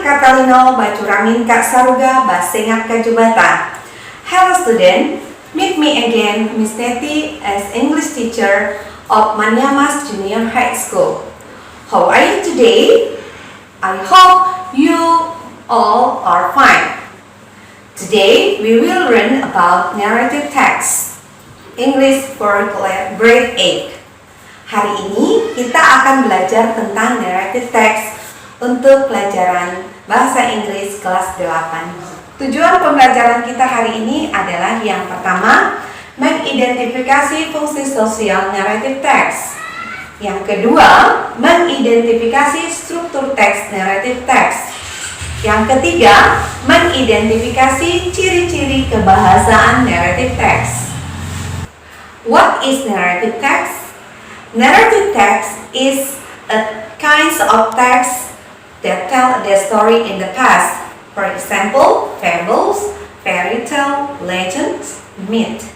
Katalino bacuramin Kak Saruga basengat ka jubata. Hello student, meet me again Miss Neti as English teacher of Manyamas Junior High School. How are you today? I hope you all are fine. Today we will learn about narrative text, English for grade 8. Hari ini kita akan belajar tentang narrative text untuk pelajaran Bahasa Inggris kelas 8. Tujuan pembelajaran kita hari ini adalah yang pertama, mengidentifikasi fungsi sosial narrative text. Yang kedua, mengidentifikasi struktur teks narrative text. Yang ketiga, mengidentifikasi ciri-ciri kebahasaan narrative text. What is narrative text? Narrative text is a kind of text that tell the story in the past. For example, fables, fairy tale, legends, myth.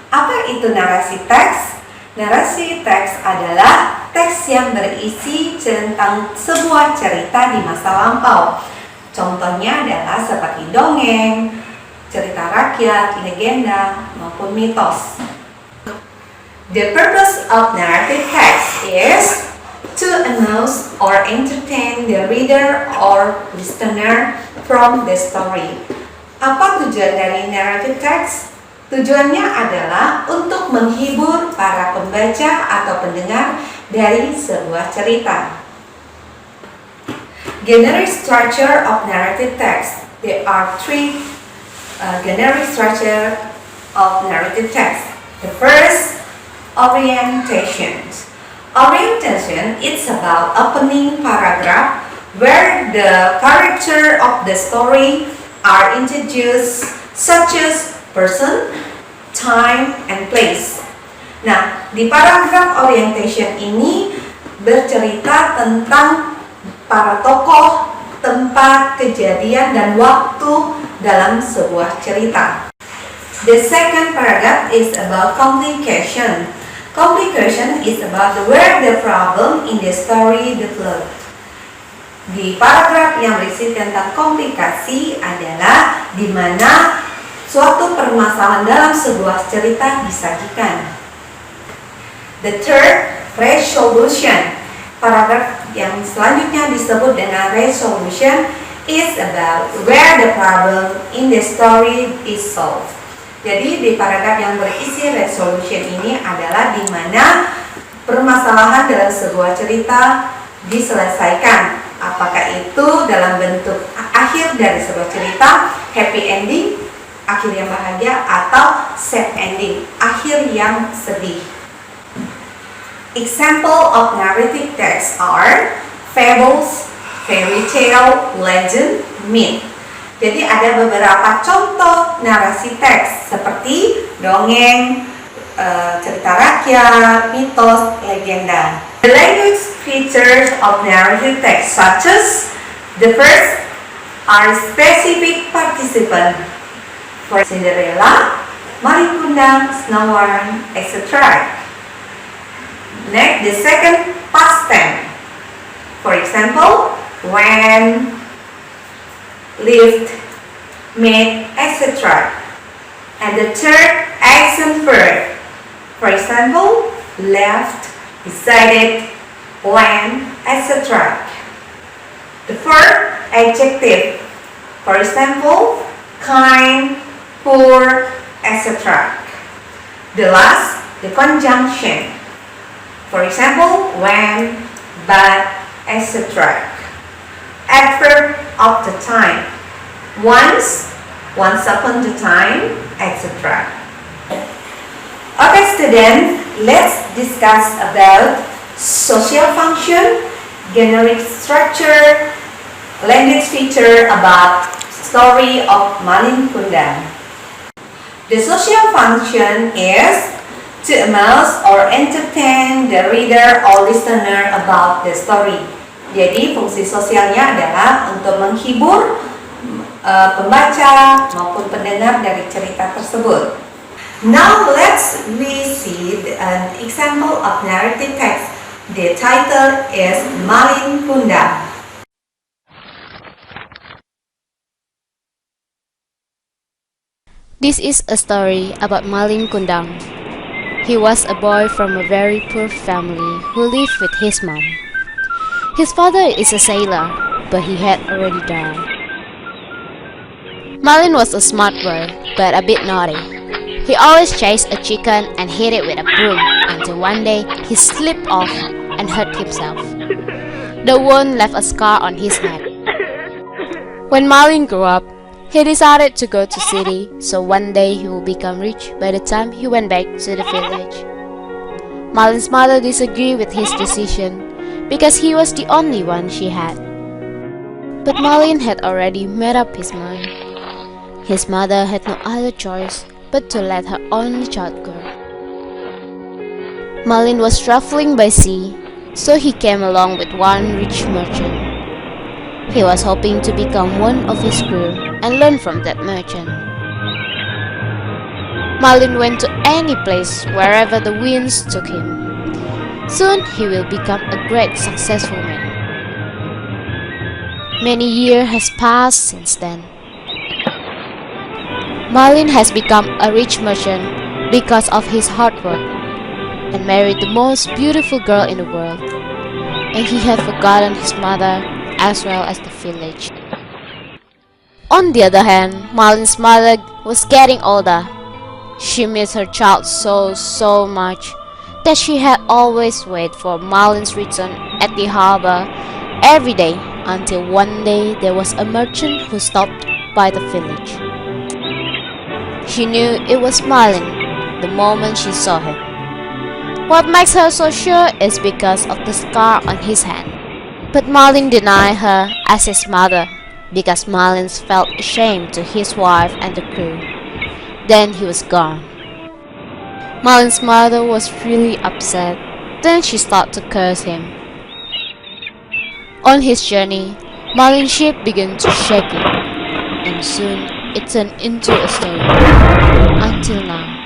Apa itu narasi teks? Narasi teks adalah teks yang berisi tentang sebuah cerita di masa lampau. Contohnya adalah seperti dongeng, cerita rakyat, legenda, maupun mitos. The purpose of narrative text is to amuse or entertain the reader or listener from the story. Apa tujuan dari narrative text? Tujuannya adalah untuk menghibur para pembaca atau pendengar dari sebuah cerita. Generic structure of narrative text. There are three generic structure of narrative text. The first, orientation. Orientation is about opening paragraph where the character of the story are introduced, such as person, time, and place. Nah, di paragraf orientation ini bercerita tentang para tokoh, tempat, kejadian, dan waktu dalam sebuah cerita. The second paragraph is about complication. Complication is about where the problem in the story developed. Di paragraf yang berisi tentang komplikasi adalah di mana suatu permasalahan dalam sebuah cerita disajikan. The third, resolution. Paragraf yang selanjutnya disebut dengan resolution is about where the problem in the story is solved. Jadi di paragraf yang berisi resolution ini adalah di mana permasalahan dalam sebuah cerita diselesaikan. Apakah itu dalam bentuk akhir dari sebuah cerita, happy ending, akhir yang bahagia, atau sad ending, akhir yang sedih. Example of narrative text are fables, fairy tale, legend, myth. Jadi ada beberapa contoh narasi teks seperti dongeng, cerita rakyat, mitos, legenda. The language features of narrative text such as the first are specific participant. For Cinderella, Marikunda, Snow White, etc. Next, the second past tense. For example, when, lived, made, etc. And the third, action verb. For example, left, decided, went, etc. The fourth, adjective. For example, kind, poor, etc. The last, the conjunction. For example, when, but, etc. Adverb of the time. Once, once upon a time, etc. Okay, students, let's discuss about social function, generic structure, language feature about story of Malin Kundang. The social function is to amuse or entertain the reader or listener about the story. Jadi fungsi sosialnya adalah untuk menghibur pembaca maupun pendengar dari cerita tersebut. Now let's see an example of narrative text. The title is Malin Kundang. This is a story about Malin Kundang. He was a boy from a very poor family who lived with his mom. His father is a sailor, but he had already died. Malin was a smart boy, but a bit naughty. He always chased a chicken and hit it with a broom until one day he slipped off and hurt himself. The wound left a scar on his neck. When Malin grew up, he decided to go to city, so one day he will become rich by the time he went back to the village. Malin's mother disagreed with his decision because he was the only one she had. But Malin had already made up his mind. His mother had no other choice but to let her only child go. Malin was traveling by sea, so he came along with one rich merchant. He was hoping to become one of his crew and learn from that merchant. Malin went to any place wherever the winds took him. Soon he will become a great successful man. Many years has passed since then. Malin has become a rich merchant because of his hard work and married the most beautiful girl in the world. And he had forgotten his mother as well as the village. On the other hand, Malin's mother was getting older. She missed her child so much that she had always waited for Malin's return at the harbor every day until one day there was a merchant who stopped by the village. She knew it was Malin the moment she saw him. What makes her so sure is because of the scar on his hand. But Malin denied her as his mother because Malin felt ashamed to his wife and the crew. Then he was gone. Malin's mother was really upset. Then she started to curse him. On his journey, Malin's ship began to shake, and soon it turned into a story. Until now.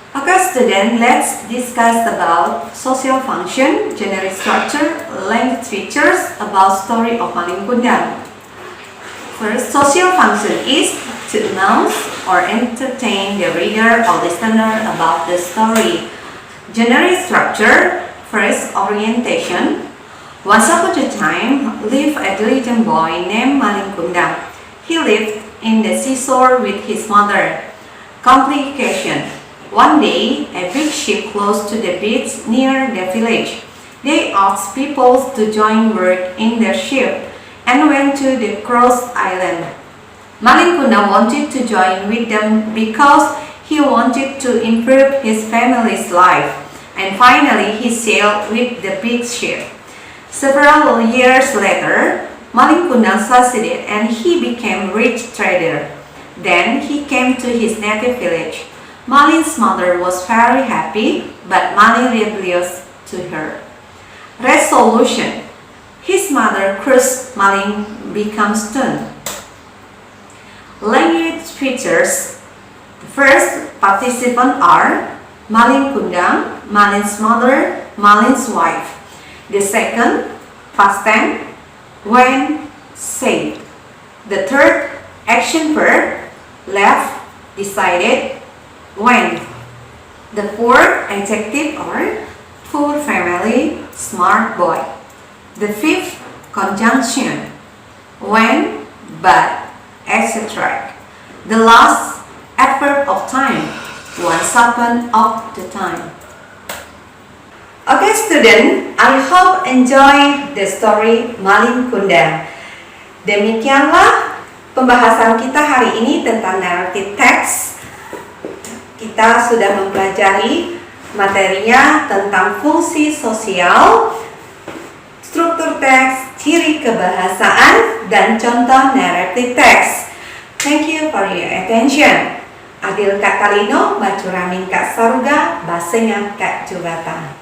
Okay, students, let's discuss about social function, generic structure, language features about story of Malin Kundang. First, social function is to announce or entertain the reader or listener about the story. Generic structure, first, orientation. Once upon a time, lived a diligent boy named Malin Kundang. He lived in the seashore with his mother. Complication. One day, a big ship close to the beach near the village. They asked people to join work in their ship and went to the cross island. Malin Kundang wanted to join with them because he wanted to improve his family's life, and finally he sailed with the big ship. Several years later, Malin Kundang succeeded and he became a rich trader. Then he came to his native village. Malin's mother was very happy, but Malin rebellious to her. Resolution. His mother cursed Malin becomes stern. Language features. The first participants are Malin Kundang, Malin's mother, Malin's wife. The second, past tense, when, said. The third, action verb, left, decided, when. The fourth adjective are poor family, smart boy. The fifth conjunction, when, but, etc. The last adverb of time, once upon of the time. Okay student, I hope enjoy the story Malin Kundang. Demikianlah pembahasan kita hari ini tentang narrative text. Kita sudah mempelajari materinya tentang fungsi sosial, struktur teks, ciri kebahasaan, dan contoh narrative text. Thank you for your attention. Adil Kak Kalino, Bacuramin Kak Saruga, Basengan Kak Jubata.